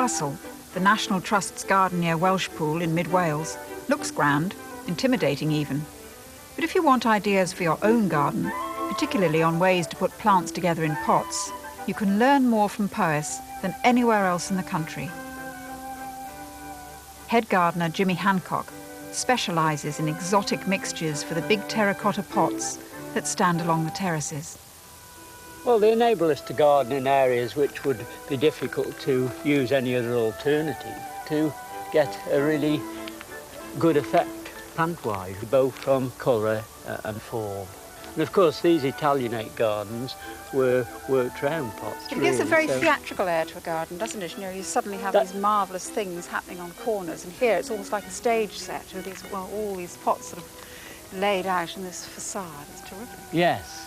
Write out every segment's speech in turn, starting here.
Castle, the National Trust's garden near Welshpool in mid-Wales, looks grand, intimidating even. But if you want ideas for your own garden, particularly on ways to put plants together in pots, you can learn more from Powis than anywhere else in the country. Head gardener Jimmy Hancock specialises in exotic mixtures for the big terracotta pots that stand along the terraces. Well, they enable us to garden in areas which would be difficult to use any other alternative to get a really good effect plant-wise, both from colour and form. And of course, these Italianate gardens were worked round pots. It gives a very theatrical air to a garden, doesn't it? You know, you suddenly have these marvellous things happening on corners, and here it's almost like a stage set with these, well, all these pots sort of laid out in this facade. It's terrific. Yes.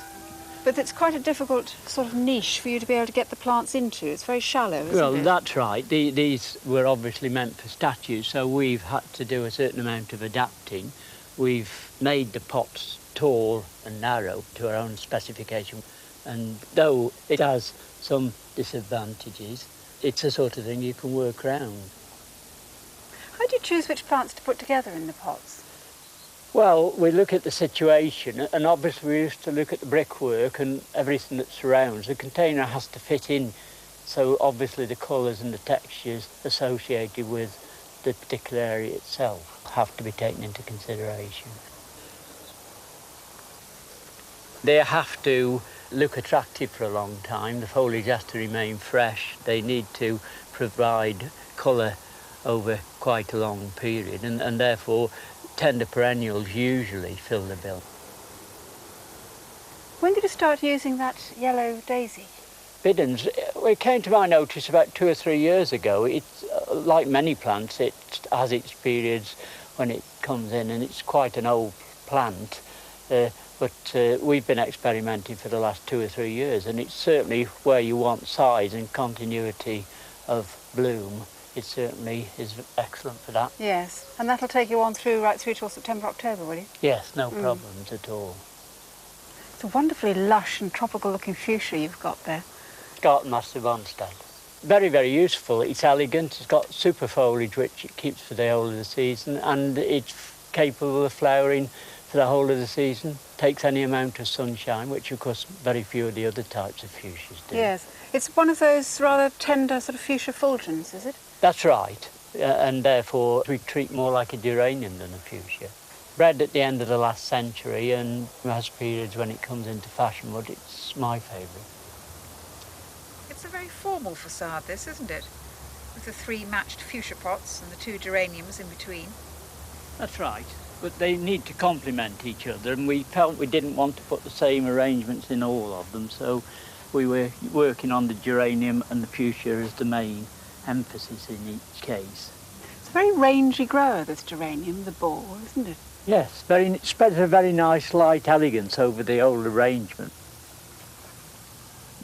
But it's quite a difficult sort of niche for you to be able to get the plants into. It's very shallow, isn't it? Well, that's right. These were obviously meant for statues, so we've had to do a certain amount of adapting. We've made the pots tall and narrow to our own specification, and though it has some disadvantages, it's the sort of thing you can work around. How do you choose which plants to put together in the pots? Well, we look at the situation, and obviously we used to look at the brickwork and everything that surrounds. The container has to fit in, so obviously the colours and the textures associated with the particular area itself have to be taken into consideration. They have to look attractive for a long time. The foliage has to remain fresh. They need to provide colour over quite a long period, and therefore tender perennials usually fill the bill. When did you start using that yellow daisy? Biddens, it came to my notice about 2 or 3 years ago. It's like many plants, it has its periods when it comes in, and it's quite an old plant. But we've been experimenting for the last 2 or 3 years, and it's certainly where you want size and continuity of bloom. It certainly is excellent for that. Yes, and that'll take you on right through till September, October, will you? Yes, no problems at all. It's a wonderfully lush and tropical-looking fuchsia you've got there. Garden Master Bonstead. Very, very useful. It's elegant. It's got super foliage, which it keeps for the whole of the season, and it's capable of flowering for the whole of the season. Takes any amount of sunshine, which of course very few of the other types of fuchsias do. Yes, it's one of those rather tender sort of fuchsia fulgens, is it? That's right, and therefore we treat more like a geranium than a fuchsia. Bred at the end of the last century and has periods when it comes into fashion, but it's my favourite. It's a very formal facade, this, isn't it? With the 3 matched fuchsia pots and the 2 geraniums in between. That's right, but they need to complement each other, and we felt we didn't want to put the same arrangements in all of them, so we were working on the geranium and the fuchsia as the main emphasis in each case. It's a very rangy grower, this geranium, the ball, isn't it? Yes, it spreads a very nice light elegance over the whole arrangement.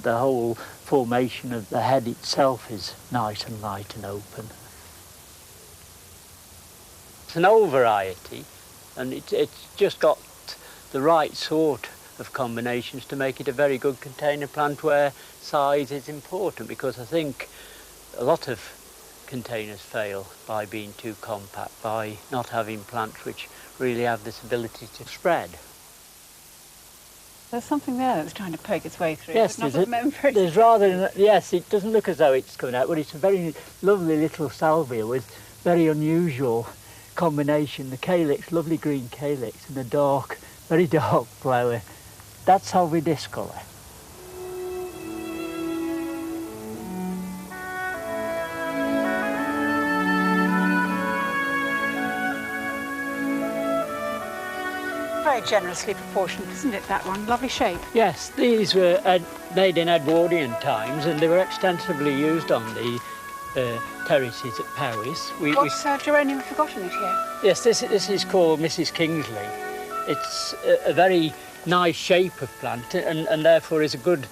The whole formation of the head itself is nice and light and open. It's an old variety, and it's just got the right sort of combinations to make it a very good container plant, where size is important, because I think a lot of containers fail by being too compact, by not having plants which really have this ability to spread. There's something there that's trying to poke its way through. Yes, there's rather, yes, it doesn't look as though it's coming out, but it's a very lovely little salvia with very unusual combination. The calyx, lovely green calyx, and a dark, very dark flower. That's how we discolour. Very generously proportioned, isn't it, that one? Lovely shape. Yes, these were made in Edwardian times, and they were extensively used on the terraces at Powis. What geranium have you got in it here? Yes, this is called Mrs. Kingsley. It's a very nice shape of plant, and therefore is a good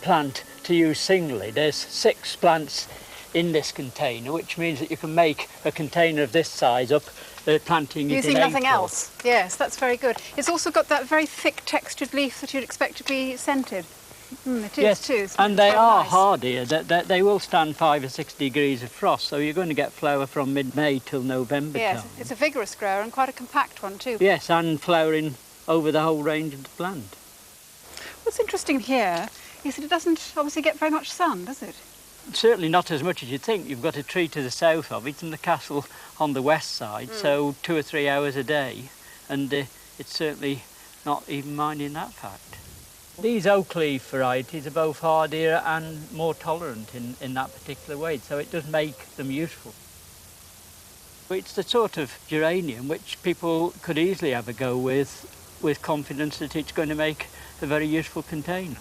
plant to use singly. There's 6 plants in this container, which means that you can make a container of this size up planting it using in nothing April. else. Yes, that's very good. It's also got that very thick textured leaf that you'd expect to be scented. It is Yes, too. It's and they quite are nice. hardier. They will stand 5 or 6 degrees of frost, so you're going to get flower from mid-May till November Yes, time. it's a vigorous grower and quite a compact one too. Yes, and flowering over the whole range of the plant. What's interesting here is that it doesn't obviously get very much sun, does it? Certainly not as much as you'd think. You've got a tree to the south of it and the castle on the west side, so 2 or 3 hours a day, and it's certainly not even minding that fact. These oak leaf varieties are both hardier and more tolerant in that particular way, so it does make them useful. It's the sort of geranium which people could easily have a go with confidence that it's going to make a very useful container.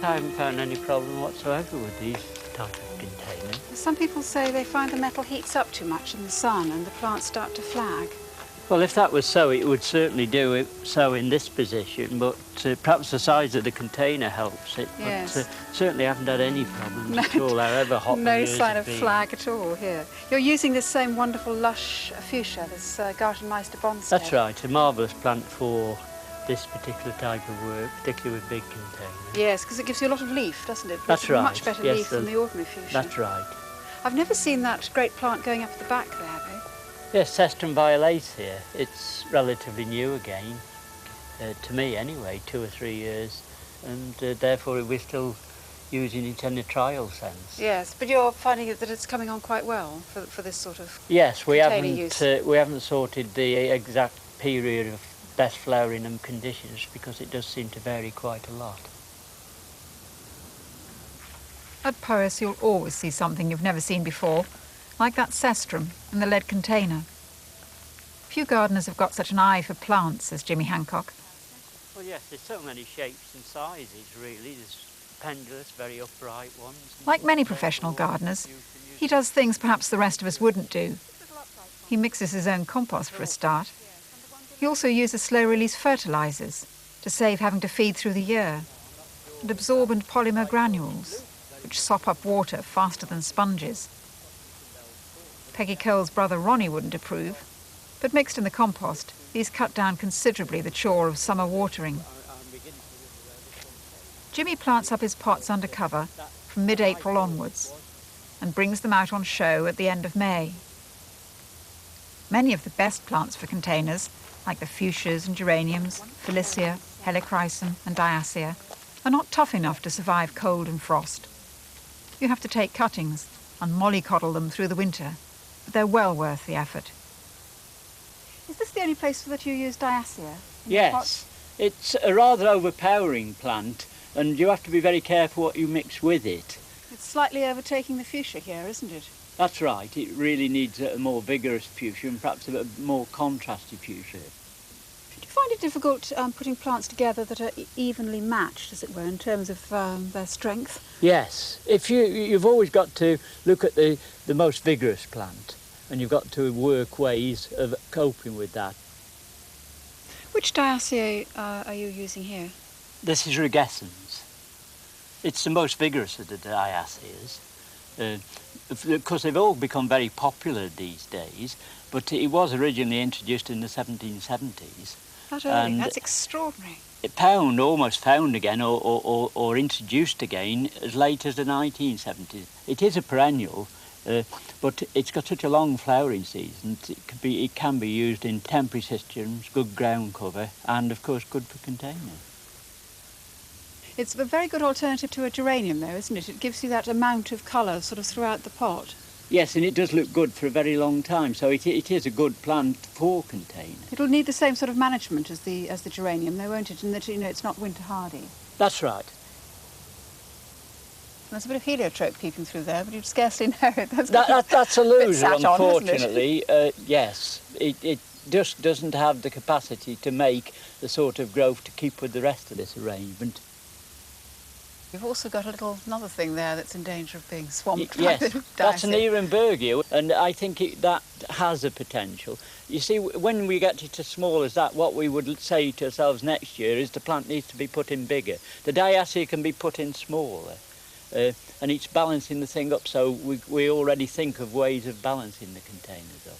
I haven't found any problem whatsoever with these type of containers. Some people say they find the metal heats up too much in the sun and the plants start to flag. Well, if that was so, it would certainly do it so in this position, but perhaps the size of the container helps it. Yes. But certainly haven't had any problems at all, however hot the No years sign have of been. flag at all here. You're using this same wonderful lush fuchsia, this Gartenmeister Bonsted. That's right, a marvellous plant for this particular type of work, particularly with big containers. Yes, because it gives you a lot of leaf, doesn't it? That's right. Much better Yes, leaf than the ordinary fuchsia. That's right. I've never seen that great plant going up at the back there, though. Yes, Sestrum violate here. It's relatively new again, to me anyway, 2 or 3 years, and therefore we're still using it in a trial sense. Yes, but you're finding that it's coming on quite well for this sort of Yes, we container use. haven't sorted the exact period of best flowering and conditions because it does seem to vary quite a lot. At Powis you'll always see something you've never seen before, like that Sestrum and the lead container. Few gardeners have got such an eye for plants as Jimmy Hancock. Well, yes, there's so many shapes and sizes, really. There's pendulous, very upright ones. Like many professional gardeners, he does things perhaps the rest of us wouldn't do. He mixes his own compost for a start. He also uses slow-release fertilisers to save having to feed through the year, and absorbent polymer granules, which sop up water faster than sponges. Peggy Cole's brother Ronnie wouldn't approve, but mixed in the compost, these cut down considerably the chore of summer watering. Jimmy plants up his pots under cover from mid-April onwards and brings them out on show at the end of May. Many of the best plants for containers, like the fuchsias and geraniums, Felicia, helichrysum and diassia, are not tough enough to survive cold and frost. You have to take cuttings and mollycoddle them through the winter, but they're well worth the effort. Is this the only place that you use diassia? In your pots? Yes, it's a rather overpowering plant and you have to be very careful what you mix with it. It's slightly overtaking the fuchsia here, isn't it? That's right, it really needs a more vigorous fuchsia and perhaps a bit more contrasty fuchsia. Do you find it difficult putting plants together that are evenly matched, as it were, in terms of their strength? Yes, you've always got to look at the most vigorous plant and you've got to work ways of coping with that. Which diassia are you using here? This is Regescens. It's the most vigorous of the diassias. Of course, they've all become very popular these days, but it was originally introduced in the 1770s. That early, that's extraordinary. Almost found again or introduced again as late as the 1970s. It is a perennial, but it's got such a long flowering season. It can be used in temporary systems, good ground cover, and of course good for containers. It's a very good alternative to a geranium, though, isn't it? It gives you that amount of colour sort of throughout the pot. Yes, and it does look good for a very long time, so it is a good plant for containers. It'll need the same sort of management as the geranium, though, won't it? In that, it's not winter hardy. That's right. There's a bit of heliotrope peeping through there, but you'd scarcely know it. That's a loser, sat on, unfortunately. Yes, it just doesn't have the capacity to make the sort of growth to keep with the rest of this arrangement. You've also got another thing there that's in danger of being swamped. Yes, that's an Ehrenbergia, and I think that has a potential. You see, when we get it as small as that, what we would say to ourselves next year is the plant needs to be put in bigger. The diacia can be put in smaller, and it's balancing the thing up, so we already think of ways of balancing the containers up.